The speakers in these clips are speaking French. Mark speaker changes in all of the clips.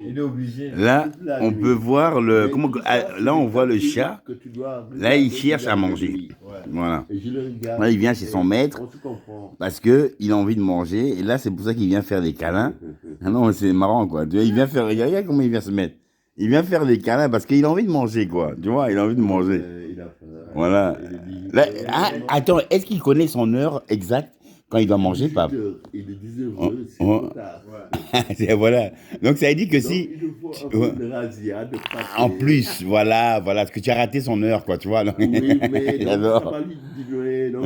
Speaker 1: Il est obligé.
Speaker 2: Là,
Speaker 3: toute la
Speaker 2: on
Speaker 3: nuit.
Speaker 2: peut voir le.
Speaker 3: Mais
Speaker 2: Comment,
Speaker 3: tout ça, c'est
Speaker 2: là, on
Speaker 3: des
Speaker 2: voit le
Speaker 3: calculs
Speaker 2: chat.
Speaker 3: que tu dois
Speaker 2: Là, il
Speaker 3: regarder
Speaker 2: cherche à
Speaker 3: durant la
Speaker 2: manger.
Speaker 3: nuit.
Speaker 1: Ouais.
Speaker 2: Voilà.
Speaker 3: Et je le regarde.
Speaker 2: Là, il vient chez son
Speaker 3: et
Speaker 2: maître
Speaker 3: on se comprend.
Speaker 2: parce qu'il a envie de manger. Et là, c'est pour ça qu'il vient faire des câlins. Ah non, c'est marrant, quoi. Tu vois, il vient faire. Regarde comment il vient se mettre. Il vient faire des câlins parce qu'il a envie de manger, quoi. Tu vois, il a envie de manger.
Speaker 3: Il a faim.
Speaker 2: Voilà.
Speaker 3: Il est
Speaker 2: Là,
Speaker 3: 18
Speaker 2: ah,
Speaker 3: heures.
Speaker 2: attends, est-ce qu'il connaît son heure exacte quand il doit manger,
Speaker 3: 18
Speaker 2: Pape?
Speaker 3: heures. Il est 19
Speaker 2: Oh,
Speaker 3: heures, c'est
Speaker 2: oh.
Speaker 3: trop tard.
Speaker 2: Voilà. Donc, ça veut dire que
Speaker 3: Donc,
Speaker 2: si.
Speaker 3: il nous faut un
Speaker 2: Ouais.
Speaker 3: peu de razzia, de pâté.
Speaker 2: En plus, voilà, parce que tu as raté son heure, quoi, tu vois. Donc,
Speaker 3: Oui, mais donc, ça
Speaker 2: j'adore.
Speaker 3: va lui donner. Donc,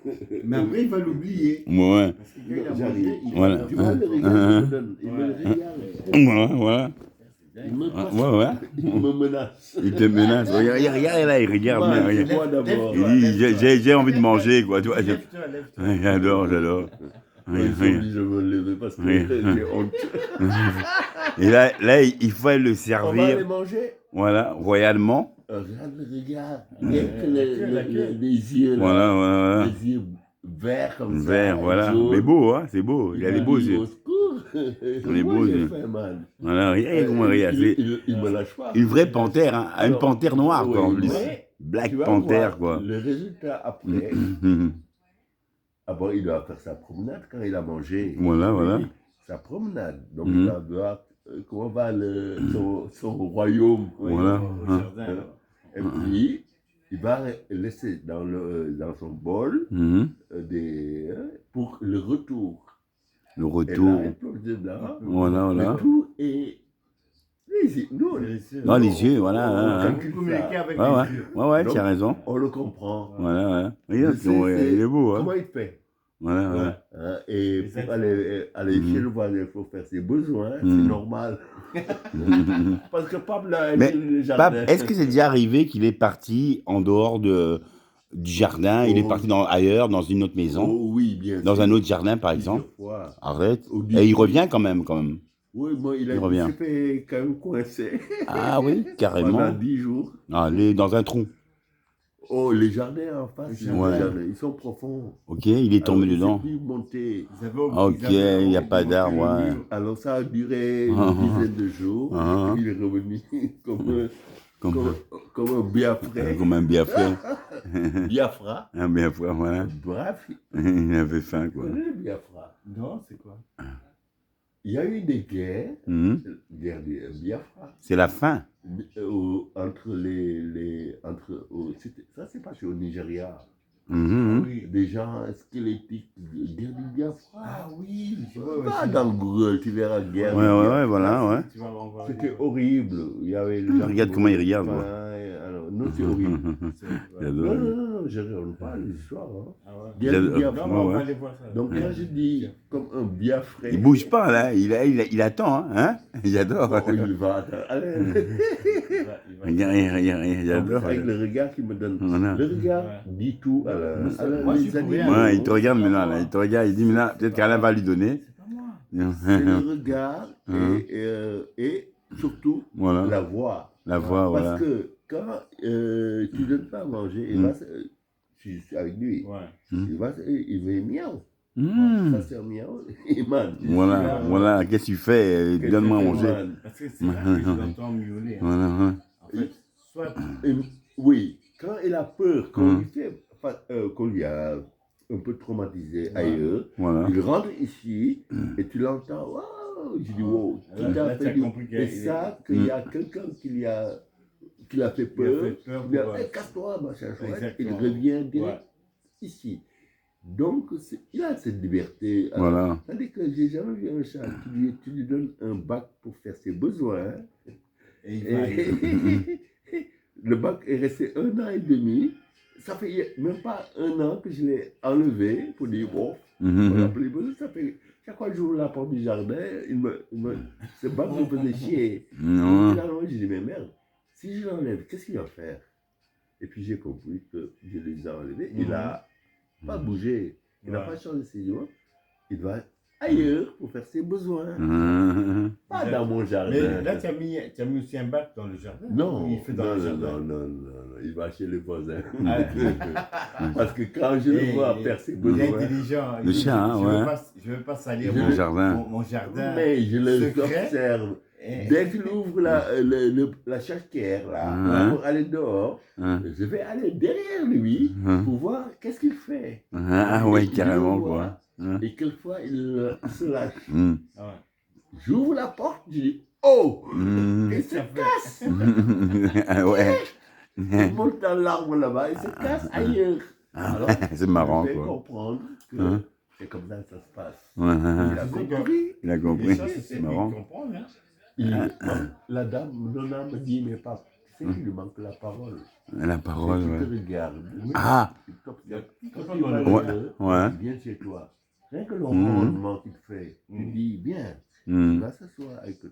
Speaker 3: parce que
Speaker 1: Mais après, il va l'oublier.
Speaker 2: Ouais.
Speaker 1: Parce que quand il a
Speaker 3: j'arrive.
Speaker 1: mangé, il
Speaker 2: Voilà.
Speaker 1: va
Speaker 3: Tu vois le regard qu'il me donne. Il me regarde.
Speaker 2: Voilà, voilà.
Speaker 3: Il me passe.
Speaker 2: Ouais, ouais.
Speaker 3: Il me menace.
Speaker 2: Il te menace. Regarde, regarde là, il regarde.
Speaker 3: Moi,
Speaker 2: Regarde.
Speaker 3: c'est moi d'abord.
Speaker 2: Il dit, j'ai envie de manger, quoi, tu vois.
Speaker 1: Lève-toi, lève-toi.
Speaker 2: Ouais, j'adore, j'adore.
Speaker 3: Moi, ils sont obligés de me lever parce que
Speaker 2: Oui.
Speaker 3: j'ai honte.
Speaker 2: Et là, il faut le
Speaker 3: On va les
Speaker 2: servir,
Speaker 3: manger.
Speaker 2: voilà, royalement.
Speaker 3: Regarde le regard. Rien que les yeux, là.
Speaker 2: Voilà, voilà.
Speaker 3: Les yeux verts comme ça.
Speaker 2: Vert, voilà.
Speaker 3: jaunes.
Speaker 2: Mais beau, hein, c'est beau. Il a les beaux
Speaker 3: dit,
Speaker 2: yeux.
Speaker 3: au secours.
Speaker 2: Les
Speaker 3: Moi,
Speaker 2: beaux
Speaker 3: j'ai
Speaker 2: yeux.
Speaker 3: faim, man.
Speaker 2: Voilà, regarde comment il regarde. C'est
Speaker 3: Il me lâche pas.
Speaker 2: une vraie panthère, hein. Une
Speaker 3: Alors,
Speaker 2: panthère noire, quoi, en
Speaker 3: oui,
Speaker 2: plus.
Speaker 3: mais
Speaker 2: Black
Speaker 3: tu vas
Speaker 2: Panther,
Speaker 3: voir
Speaker 2: quoi.
Speaker 3: le résultat après. Ah bon, il doit faire sa promenade quand il a mangé.
Speaker 2: Voilà, voilà.
Speaker 3: Sa promenade. Donc,
Speaker 2: Mhm.
Speaker 3: il va voir comment va son royaume.
Speaker 2: Voilà.
Speaker 1: Au jardin.
Speaker 3: Et puis, il va laisser dans son bol
Speaker 2: Mhm.
Speaker 3: pour le retour.
Speaker 2: Le
Speaker 3: Et là,
Speaker 2: retour.
Speaker 3: il plonge dedans.
Speaker 2: Voilà, voilà.
Speaker 3: Le tout est... Nous,
Speaker 2: Dans les yeux, voilà.
Speaker 3: on
Speaker 2: Hein, hein.
Speaker 3: calcule
Speaker 1: Communiquer
Speaker 3: ça.
Speaker 1: avec
Speaker 2: Ouais,
Speaker 1: les
Speaker 2: ouais.
Speaker 1: yeux.
Speaker 2: Ouais, ouais,
Speaker 3: Donc,
Speaker 2: tu as raison.
Speaker 3: On le comprend.
Speaker 2: Voilà, voilà. Regarde,
Speaker 3: Je sais,
Speaker 2: il est beau, hein.
Speaker 3: Comment il fait?
Speaker 2: Voilà, voilà.
Speaker 3: Hein, et
Speaker 1: Exactement.
Speaker 3: pour aller chez le voisin, il faut faire ses besoins, c'est
Speaker 2: Mhm.
Speaker 3: normal. Parce que Pape, là,
Speaker 2: Mais,
Speaker 3: il le
Speaker 2: Pape,
Speaker 3: jardin.
Speaker 2: est-ce que c'est déjà arrivé qu'il est parti en dehors du jardin, il est
Speaker 3: Oh,
Speaker 2: parti ailleurs, dans une autre maison,
Speaker 3: Oh, oui, bien sûr.
Speaker 2: dans un autre jardin, par exemple?
Speaker 3: Plusieurs fois.
Speaker 2: Arrête.
Speaker 3: Au
Speaker 2: Et
Speaker 3: début.
Speaker 2: il revient quand même.
Speaker 3: Oui, moi, il
Speaker 2: Il revient.
Speaker 3: s'est fait quand même coincer
Speaker 2: Ah oui,
Speaker 3: pendant
Speaker 2: carrément.
Speaker 3: 10 jours.
Speaker 2: Ah, dans un trou.
Speaker 3: Oh, les jardins en face,
Speaker 1: Les
Speaker 2: jardins.
Speaker 3: jardins, ils sont profonds.
Speaker 2: Ok, il est tombé
Speaker 3: Alors,
Speaker 2: dedans.
Speaker 3: Il s'est pu monter.
Speaker 1: Ils avaient-
Speaker 2: Ok,
Speaker 1: ils avaient-
Speaker 2: il n'y a pas
Speaker 1: ils
Speaker 2: d'arbre,
Speaker 1: montaient le
Speaker 2: ouais.
Speaker 1: mur.
Speaker 3: Alors ça a duré
Speaker 2: Ah,
Speaker 3: une dizaine de jours.
Speaker 2: ah.
Speaker 3: Et puis il est revenu comme
Speaker 2: Comme,
Speaker 3: un biafrais.
Speaker 2: comme un biafrais.
Speaker 3: Biafra.
Speaker 2: Un biafrais, voilà.
Speaker 3: Bref,
Speaker 2: Il avait faim,
Speaker 3: vous
Speaker 2: quoi.
Speaker 3: connaissez le Biafra.
Speaker 1: Non, c'est quoi?
Speaker 3: Il y a eu des guerres,
Speaker 2: Mhm.
Speaker 3: guerre du Biafra,
Speaker 2: C'est la faim.
Speaker 3: entre ça s'est passé au Nigeria.
Speaker 2: Mhm.
Speaker 1: Oui.
Speaker 3: Des gens squelettiques, guerre du Biafra.
Speaker 1: Ah oui.
Speaker 3: Va dans Google, tu verras guerre
Speaker 2: Ouais,
Speaker 3: du
Speaker 2: ouais,
Speaker 3: Biafra.
Speaker 2: ouais, voilà, ouais.
Speaker 1: Tu vas m'envoyer.
Speaker 3: C'était horrible. Il y avait les gens
Speaker 2: Regarde
Speaker 3: qui
Speaker 2: comment il
Speaker 3: mouraient
Speaker 2: regarde,
Speaker 3: de
Speaker 2: moi.
Speaker 3: faim, alors, non, c'est horrible.
Speaker 2: J'adore.
Speaker 3: Non, je ne pas l'histoire. Hein.
Speaker 1: Ah ouais.
Speaker 3: Guerre du
Speaker 2: J'adore.
Speaker 3: Biafra.
Speaker 1: Non, mais on
Speaker 2: Ouais,
Speaker 1: va
Speaker 2: ouais.
Speaker 1: aller voir ça.
Speaker 3: Donc quand je dis comme un Biafrais,
Speaker 2: Il bouge pas, là. Il attend, hein. J'adore.
Speaker 3: bon, il va. Allez.
Speaker 1: Il va-
Speaker 2: Regarde, j'adore.
Speaker 3: Avec le regard qu'il me donne.
Speaker 2: Voilà.
Speaker 3: Le regard
Speaker 1: Ouais.
Speaker 3: dit tout à
Speaker 1: Moi, je suis
Speaker 3: les
Speaker 1: pour rien.
Speaker 3: animaux.
Speaker 2: Ouais, il te regarde maintenant, là. Il te regarde, il dit, maintenant, peut-être qu'Alain va lui donner.
Speaker 1: C'est pas moi.
Speaker 3: C'est le regard
Speaker 2: Hein.
Speaker 3: et surtout
Speaker 2: Voilà.
Speaker 3: la voix.
Speaker 2: La voix,
Speaker 3: Parce
Speaker 2: voilà.
Speaker 3: que quand tu ne donnes pas à manger, il va je suis avec lui.
Speaker 1: Ouais.
Speaker 3: Il va miaou.
Speaker 2: Mmh.
Speaker 3: Ça c'est un miaou. Et man.
Speaker 2: Voilà, voilà. Qu'est-ce que tu fais? Donne-moi à manger.
Speaker 1: Parce que c'est là que je l'entends miauler. hein.
Speaker 2: Voilà, voilà.
Speaker 1: En fait, soit
Speaker 3: Oui, quand il a peur qu'on
Speaker 2: Hum.
Speaker 3: lui fait, qu'on lui a un peu traumatisé ailleurs,
Speaker 2: Voilà.
Speaker 3: il rentre ici et tu l'entends, waouh, je dis wow,
Speaker 1: Là,
Speaker 3: tout a
Speaker 1: là,
Speaker 3: fait
Speaker 1: t'as
Speaker 3: du...
Speaker 1: compris qu'il
Speaker 3: Et
Speaker 1: est-
Speaker 3: ça, qu'il y a quelqu'un qui l'a fait peur,
Speaker 1: peur
Speaker 3: il a
Speaker 1: pour,
Speaker 3: dit, casse-toi, machin chouette, il
Speaker 1: Exactement.
Speaker 3: revient direct ici. Donc, il a cette liberté. Alors,
Speaker 2: Voilà.
Speaker 3: tandis que j'ai jamais vu un chat, tu lui donnes un bac pour faire ses besoins,
Speaker 1: Et il va ailleurs.
Speaker 3: et le bac est resté 1 an et demi. Ça fait même pas 1 an que je l'ai enlevé pour dire bon, on n'a
Speaker 2: Mhm.
Speaker 3: plus besoin. Ça fait chaque fois que j'ouvre la porte du jardin, ce bac me faisait chier. Donc,
Speaker 2: Non.
Speaker 3: finalement, j'ai dit mais merde, si je l'enlève, qu'est-ce qu'il va faire? Et puis j'ai compris que je les ai enlevés. Il n'a pas bougé, il n'a
Speaker 1: Ouais.
Speaker 3: pas changé ses yeux. Il va ailleurs pour faire ses besoins. Pas dans mon jardin.
Speaker 1: Mais là, tu as mis aussi un bac dans le jardin?
Speaker 3: Non,
Speaker 1: Il fait dans
Speaker 3: non,
Speaker 1: le
Speaker 3: non,
Speaker 1: jardin.
Speaker 3: non, il va chez les voisins.
Speaker 1: Ah,
Speaker 3: Parce que quand je le vois faire ses
Speaker 1: il est
Speaker 3: besoins,
Speaker 1: intelligent.
Speaker 2: Le chien, hein, ouais.
Speaker 1: Je veux pas salir
Speaker 2: Le jardin.
Speaker 1: mon jardin.
Speaker 3: mais je les
Speaker 1: secret.
Speaker 3: observe.
Speaker 1: Et-
Speaker 3: Dès qu'il ouvre la chatière là, pour aller dehors, je vais aller derrière lui pour voir qu'est-ce qu'il fait.
Speaker 2: Ah ouais,
Speaker 3: Je
Speaker 2: carrément,
Speaker 3: le
Speaker 2: quoi.
Speaker 3: vois, Et quelquefois, il se lâche.
Speaker 1: Ah ouais.
Speaker 3: J'ouvre la porte, je dis « Oh !» Il se
Speaker 1: Ça fait-
Speaker 3: casse.
Speaker 2: Ah ouais.
Speaker 3: Il monte dans l'arbre là-bas, il se casse ailleurs. Alors,
Speaker 2: C'est marrant,
Speaker 3: je vais
Speaker 2: quoi.
Speaker 3: comprendre que c'est comme ça que ça se passe.
Speaker 2: Ouais,
Speaker 3: Il a compris.
Speaker 2: il a
Speaker 1: Les
Speaker 2: compris.
Speaker 1: choses, c'est
Speaker 2: C'est
Speaker 1: lui
Speaker 2: marrant.
Speaker 1: qui comprend, hein.
Speaker 3: La dame, Nona me dit, mais papa, tu sais qu'il lui manque la parole.
Speaker 2: La parole,
Speaker 3: Tu
Speaker 2: ouais.
Speaker 3: te regardes.
Speaker 2: Ah,
Speaker 3: Il t'observe.
Speaker 1: Quand
Speaker 3: Quand
Speaker 1: il
Speaker 3: il va
Speaker 1: va
Speaker 3: le
Speaker 2: ouais.
Speaker 3: il vient chez toi. Rien que le rendement qu'il fait, tu dis, viens, il va s'asseoir avec toi.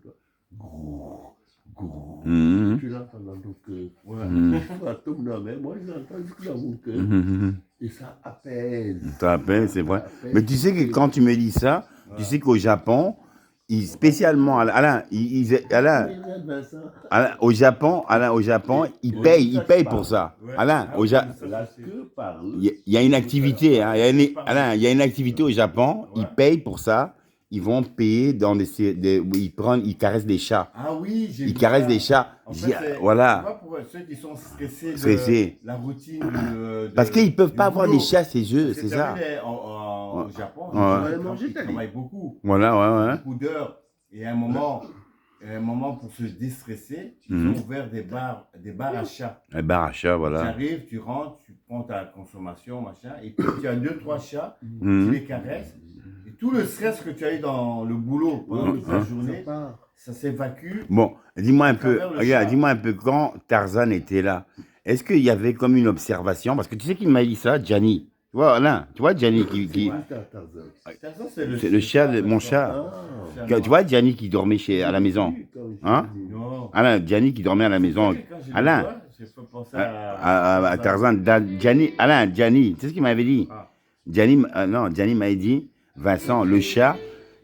Speaker 3: Grrr, grrr. Tu l'entends dans ton cœur.
Speaker 1: Ouais.
Speaker 3: Ça tombe dans mais moi je l'entends jusque dans mon cœur. Et ça apaise.
Speaker 2: Ça appelle, c'est vrai.
Speaker 3: Ça apaise.
Speaker 2: Mais tu sais que quand tu me dis ça, tu sais qu'au Japon, spécialement, Alain, Alain, au Japon, ils payent pour ça.
Speaker 1: Ouais.
Speaker 2: Alain,
Speaker 1: Ah
Speaker 2: au
Speaker 1: oui,
Speaker 2: Japon.
Speaker 1: ça,
Speaker 3: La
Speaker 1: c'est-
Speaker 3: queue parle.
Speaker 2: Il y a une activité, hein, Alain, il y a une activité au Japon, ils payent pour ça, ils vont payer dans ils caressent des chats.
Speaker 1: Ah oui, j'ai
Speaker 2: Ils
Speaker 1: vu
Speaker 2: caressent
Speaker 1: ça.
Speaker 2: des chats.
Speaker 1: En
Speaker 2: J'ai-
Speaker 1: fait, c'est- tu
Speaker 2: voilà.
Speaker 1: vois, pour ceux qui sont stressés,
Speaker 2: Stressés.
Speaker 1: de la routine
Speaker 2: Parce qu'ils ne peuvent
Speaker 1: du
Speaker 2: pas avoir
Speaker 1: boulot.
Speaker 2: des chats chez eux,
Speaker 1: Parce que
Speaker 2: c'est
Speaker 1: t'as
Speaker 2: ça.
Speaker 1: vu, au Japon,
Speaker 2: Ouais.
Speaker 1: ils travaillent beaucoup,
Speaker 2: Voilà, ouais.
Speaker 1: beaucoup d'heures. Et à un moment, pour se déstresser, ils ont ouvert des bars à chats.
Speaker 2: Un bar à chat,
Speaker 1: Tu
Speaker 2: voilà.
Speaker 1: arrives, tu rentres, tu prends ta consommation, machin, et puis tu as 2-3 chats, tu
Speaker 2: Mhm.
Speaker 1: les caresses, et tout le stress que tu as eu dans le boulot pendant toute la journée, ça s'évacue.
Speaker 2: Bon, dis-moi un peu,
Speaker 1: travers le
Speaker 2: regarde,
Speaker 1: chat.
Speaker 2: dis-moi un peu, quand Tarzan était là, est-ce qu'il y avait comme une observation? Parce que tu sais qu'il m'a dit ça, Gianni. Tu vois, Alain, tu vois Gianni qui
Speaker 1: Tarzan,
Speaker 2: c'est le chat de mon chat. Tu vois Gianni qui dormait à la maison. Hein?
Speaker 1: Non.
Speaker 2: Alain, Gianni qui dormait à la maison.
Speaker 1: Quand j'ai
Speaker 2: Alain,
Speaker 1: vu ça, j'ai fait penser
Speaker 2: à Tarzan, Gianni, Alain, Gianni, tu sais ce qu'il m'avait dit?
Speaker 1: Ah.
Speaker 2: Gianni m'avait dit, Vincent, le chat,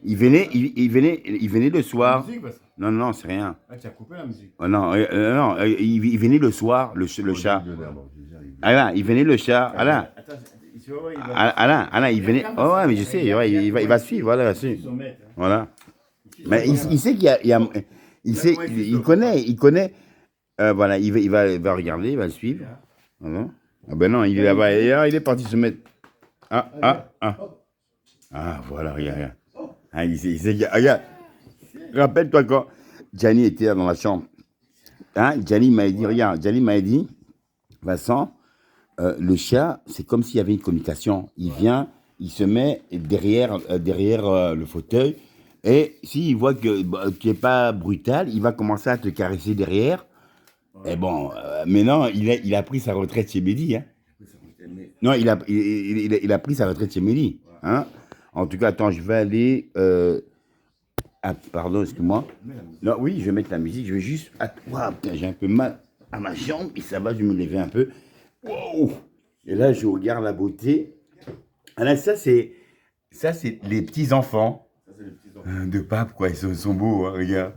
Speaker 2: il venait le soir.
Speaker 1: Musique, Vincent.
Speaker 2: Non, c'est rien.
Speaker 1: Ah, tu as coupé la musique.
Speaker 2: Oh, non, il venait le soir, le chat. Alain, il venait le chat. Alain,
Speaker 1: Attends, tu vois, il va...
Speaker 2: Alain, il venait. Oh, ouais, mais je sais, ouais, il va suivre, voilà,
Speaker 1: Ils sont maîtres, hein.
Speaker 2: voilà. Mais il sait qu'il y a, il connaît. Voilà, il va regarder, il va le suivre. Voilà. Ah ben non, il est là-bas, il est parti se mettre. Ah, voilà, regarde. Ah, il sait, regarde. Rappelle-toi quand Gianni était là dans la chambre. Hein, Gianni m'avait dit, Vincent, le chat, c'est comme s'il y avait une communication. Il vient, il se met derrière le fauteuil, et s'il voit que tu n'es pas brutal, il va commencer à te caresser derrière. Et bon, maintenant, il a pris sa retraite chez Mehdi. Hein. Non, il a pris sa retraite chez Mehdi. Hein. En tout cas, attends, je vais aller... Ah, pardon, excuse-moi. Non, oui, je vais mettre la musique, je vais juste... Waouh, putain, j'ai un peu mal à ma jambe, et ça va, je vais me lever un peu. Wow. Et là, je regarde la beauté. Alors, ça, c'est les petits-enfants de Pape, quoi. Ils sont beaux, hein, regarde.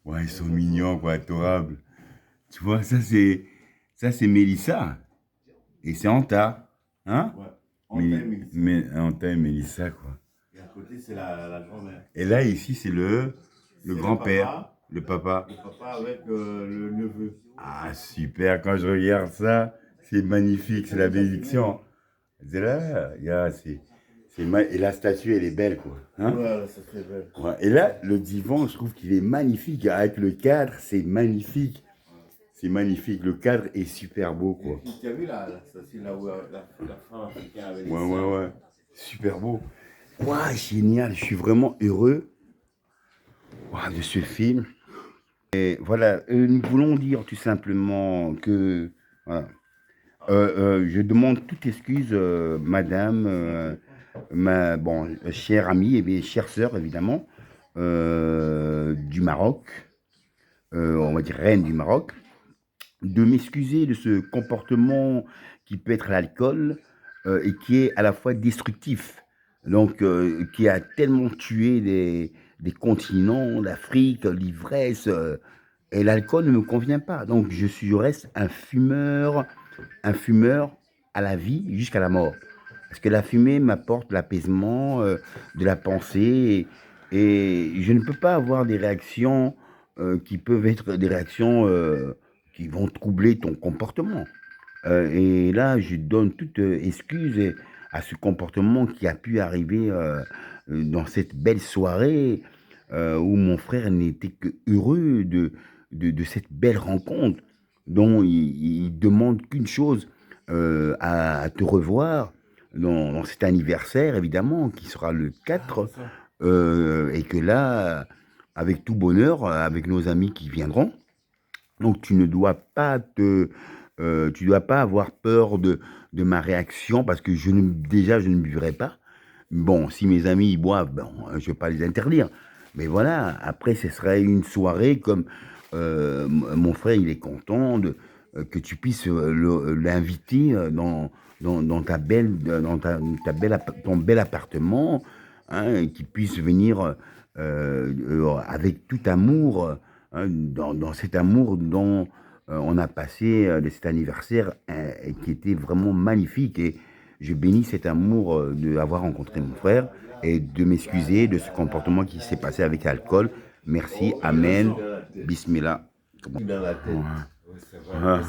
Speaker 2: Ouais, ils sont mignons, quoi, adorables. Tu vois, ça, c'est Mélissa. Et c'est Anta. Hein?
Speaker 1: Ouais.
Speaker 2: Anta et Mélissa, quoi.
Speaker 1: Et à côté, c'est la grand-mère.
Speaker 2: Et là, ici, c'est le grand-père,
Speaker 1: papa.
Speaker 2: le papa.
Speaker 1: Le papa avec le neveu.
Speaker 2: Ah, super, quand je regarde ça, c'est magnifique, c'est la bénédiction. C'est là, et la statue, elle est belle, quoi. Hein?
Speaker 1: Ouais, c'est très belle.
Speaker 2: Ouais, et là, le divan, je trouve qu'il est magnifique. Avec le cadre, c'est magnifique. C'est magnifique, le cadre est super beau, quoi.
Speaker 1: Tu as vu la statue là où la femme africaine avait
Speaker 2: Ouais. Super beau. Ouah, génial, je suis vraiment heureux de ce film. Et voilà, nous voulons dire tout simplement que voilà, je demande toute excuse, madame, ma chère amie et chère sœur, évidemment, du Maroc, on va dire reine du Maroc, de m'excuser de ce comportement qui peut être l'alcool et qui est à la fois destructif donc qui a tellement tué des continents, l'Afrique, l'ivresse, et l'alcool ne me convient pas. Donc je reste un fumeur à la vie jusqu'à la mort. Parce que la fumée m'apporte l'apaisement de la pensée et je ne peux pas avoir des réactions qui peuvent être des réactions qui vont troubler ton comportement. Et là, je donne toute excuse à ce comportement qui a pu arriver dans cette belle soirée où mon frère n'était que heureux de cette belle rencontre dont il demande qu'une chose, à te revoir dans cet anniversaire, évidemment, qui sera le 4, et que là, avec tout bonheur, avec nos amis qui viendront, donc tu ne dois pas tu dois pas avoir peur de ma réaction parce que déjà je ne buvrai pas. Bon, si mes amis ils boivent, bon, je ne vais pas les interdire. Mais voilà, après ce serait une soirée comme mon frère il est content que tu puisses l'inviter dans ton bel appartement, hein, et qu'il puisse venir avec tout amour, hein, dans cet amour dont on a passé de cet anniversaire qui était vraiment magnifique. Et je bénis cet amour d'avoir rencontré mon frère et de m'excuser de ce comportement qui s'est passé avec l'alcool. Merci, Amen, Bismillah.
Speaker 3: Dans la tête.
Speaker 1: Oui, c'est vrai.